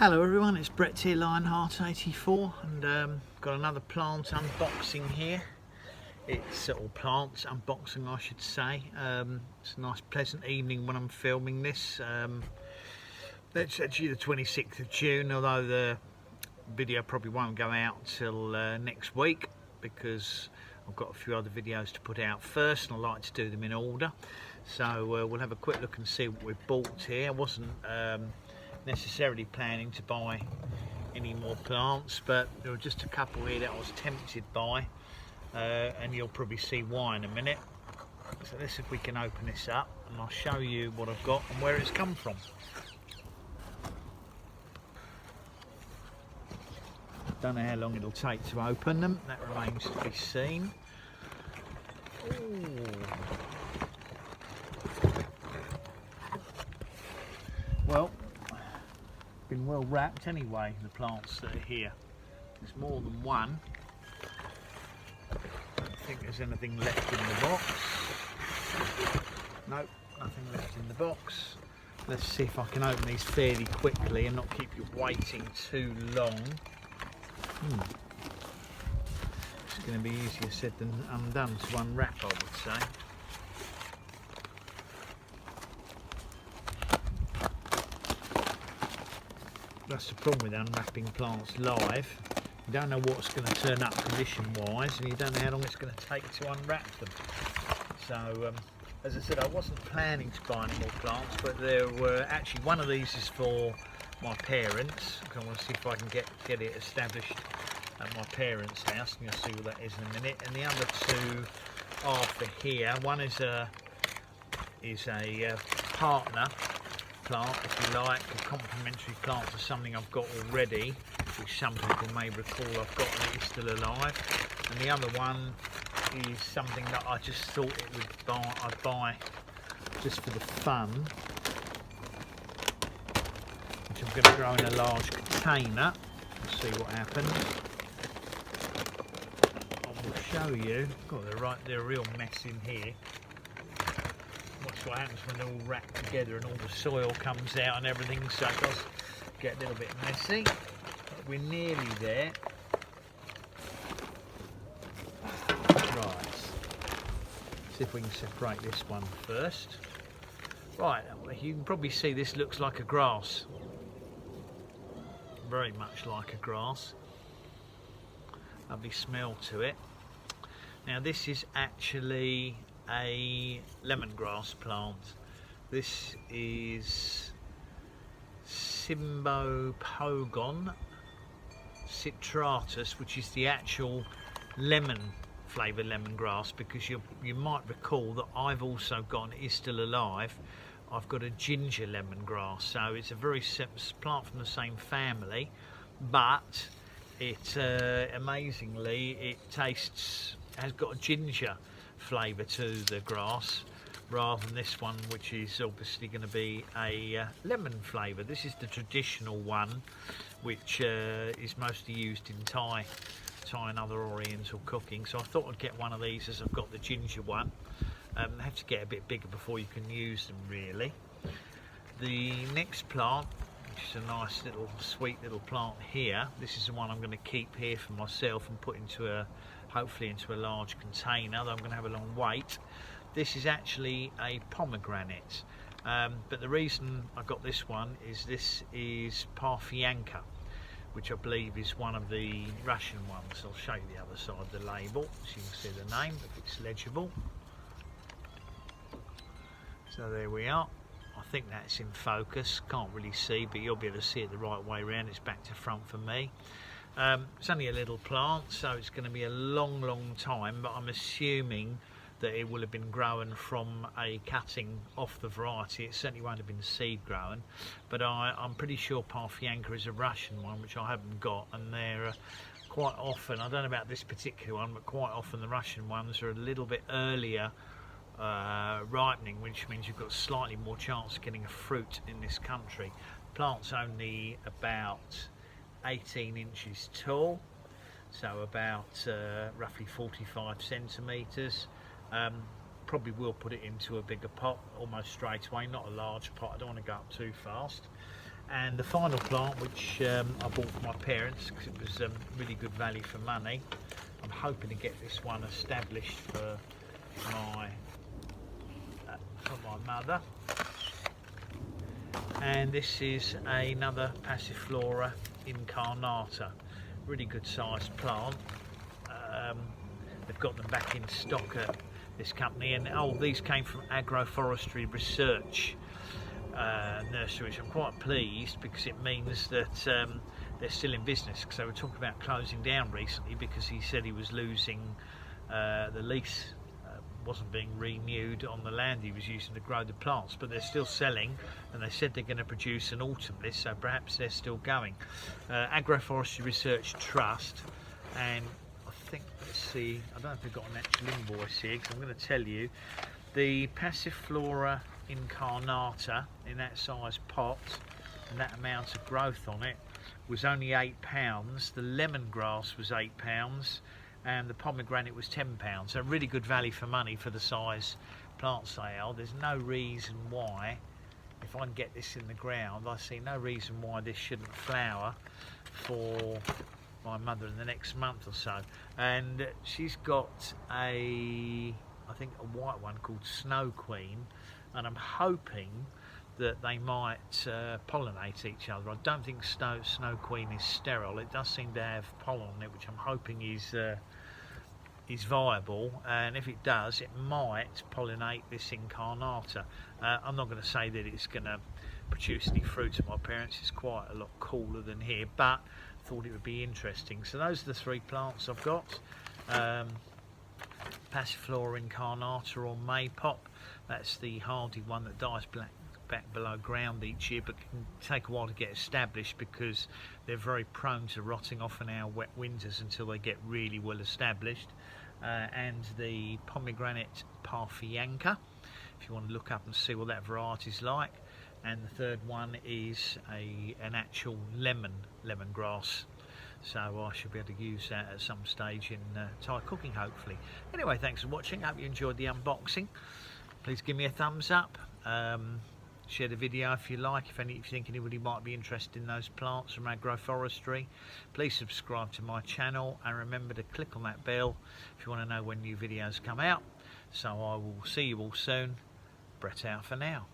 Hello everyone, it's Brett here, Lionheart84, and got another plant unboxing here. It's all plants unboxing, I should say. It's a nice pleasant evening when I'm filming this. It's actually the 26th of June, although the video probably won't go out till next week because I've got a few other videos to put out first and I like to do them in order. So we'll have a quick look and see what we've bought here. I wasn't necessarily planning to buy any more plants, but there were just a couple here that I was tempted by, and you'll probably see why in a minute. So let's see if we can open this up and I'll show you what I've got and where it's come from. Don't know how long it'll take to open them, that remains to be seen. Ooh. Well, been well wrapped anyway, the plants that are here. There's more than one. I don't think there's anything left in the box. Nope, nothing left in the box. Let's see if I can open these fairly quickly and not keep you waiting too long. It's going to be easier said than undone to unwrap, I would say. That's the problem with unwrapping plants live. You don't know what's going to turn up condition wise, and you don't know how long it's going to take to unwrap them. So as I said, I wasn't planning to buy any more plants, but there were actually, one of these is for my parents. I want to see if I can get it established at my parents' house, and you'll see what that is in a minute. And the other two are for here. One is a partner plant, if you like, a complementary plant to something I've got already, which some people may recall I've got and it is still alive. And the other one is something that I just thought I'd buy just for the fun, which I'm going to grow in a large container. We'll see what happens. I will show you. God, they're a real mess in here. Watch what happens when they're all wrapped together and all the soil comes out and everything, so it does get a little bit messy, but we're nearly there. Right, see if we can separate this one first. Right, you can probably see this looks like a grass, very much like a grass. Lovely smell to it. Now this is actually a lemongrass plant. This is Pomegranate citratus, which is the actual lemon flavoured lemongrass, because you might recall that I've also got, and it is still alive, I've got a ginger lemongrass. So it's a very plant from the same family, but it amazingly has got a ginger flavour to the grass rather than this one, which is obviously going to be a lemon flavour. This is the traditional one, which is mostly used in Thai and other Oriental cooking. So I thought I'd get one of these, as I've got the ginger one. They have to get a bit bigger before you can use them, really. The next plant, which is a nice little sweet little plant here, this is the one I'm going to keep here for myself and put into hopefully into a large container, though I'm going to have a long wait. This is actually a pomegranate, but the reason I got this one is this is Parfianka, which I believe is one of the Russian ones. I'll show you the other side of the label so you can see the name if it's legible. So there we are. I think that's in focus, can't really see, but you'll be able to see it the right way around. It's back to front for me. It's only a little plant, so it's going to be a long time, but I'm assuming that it will have been grown from a cutting off the variety. It certainly won't have been seed grown, but I'm pretty sure Parfianka is a Russian one, which I haven't got, and they're quite often, I don't know about this particular one, but quite often the Russian ones are a little bit earlier ripening, which means you've got slightly more chance of getting a fruit in this country. The plant's only about 18 inches tall, so about roughly 45 centimetres. Probably will put it into a bigger pot almost straight away, not a large pot, I don't want to go up too fast. And the final plant, which I bought for my parents because it was really good value for money. I'm hoping to get this one established for my mother. And this is another Passiflora incarnata, really good sized plant. They've got them back in stock at this company, and these came from Agroforestry Research Nursery, which I'm quite pleased because it means that they're still in business, because they were talking about closing down recently because he said he was losing the lease wasn't being renewed on the land he was using to grow the plants, but they're still selling, and they said they're going to produce an autumn list, so perhaps they're still going. Agroforestry Research Trust, and I think, let's see, I don't know if they've got an actual invoice here, because I'm going to tell you, the Passiflora incarnata in that size pot and that amount of growth on it was only £8. The lemongrass was £8, and the pomegranate was £10. So really good value for money for the size plants they are. There's no reason why, if I can get this in the ground, I see no reason why this shouldn't flower for my mother in the next month or so. And she's got I think a white one called Snow Queen, and I'm hoping that they might pollinate each other. I don't think Snow Queen is sterile. It does seem to have pollen on it, which I'm hoping is viable, and if it does, it might pollinate this incarnata. I'm not going to say that it's going to produce any fruit to my parents. It's quite a lot cooler than here, but thought it would be interesting. So those are the three plants I've got. Passiflora incarnata or Maypop. That's the hardy one that dies back below ground each year, but can take a while to get established because they're very prone to rotting off in our wet winters until they get really well established. And the pomegranate Parfianca, if you want to look up and see what that variety's like. And the third one is an actual lemongrass. So I should be able to use that at some stage in Thai cooking, hopefully. Anyway, thanks for watching. I hope you enjoyed the unboxing. Please give me a thumbs up. Share the video if you like. If you think anybody might be interested in those plants from agroforestry, please subscribe to my channel, and remember to click on that bell if you want to know when new videos come out. So I will see you all soon. Brett out for now.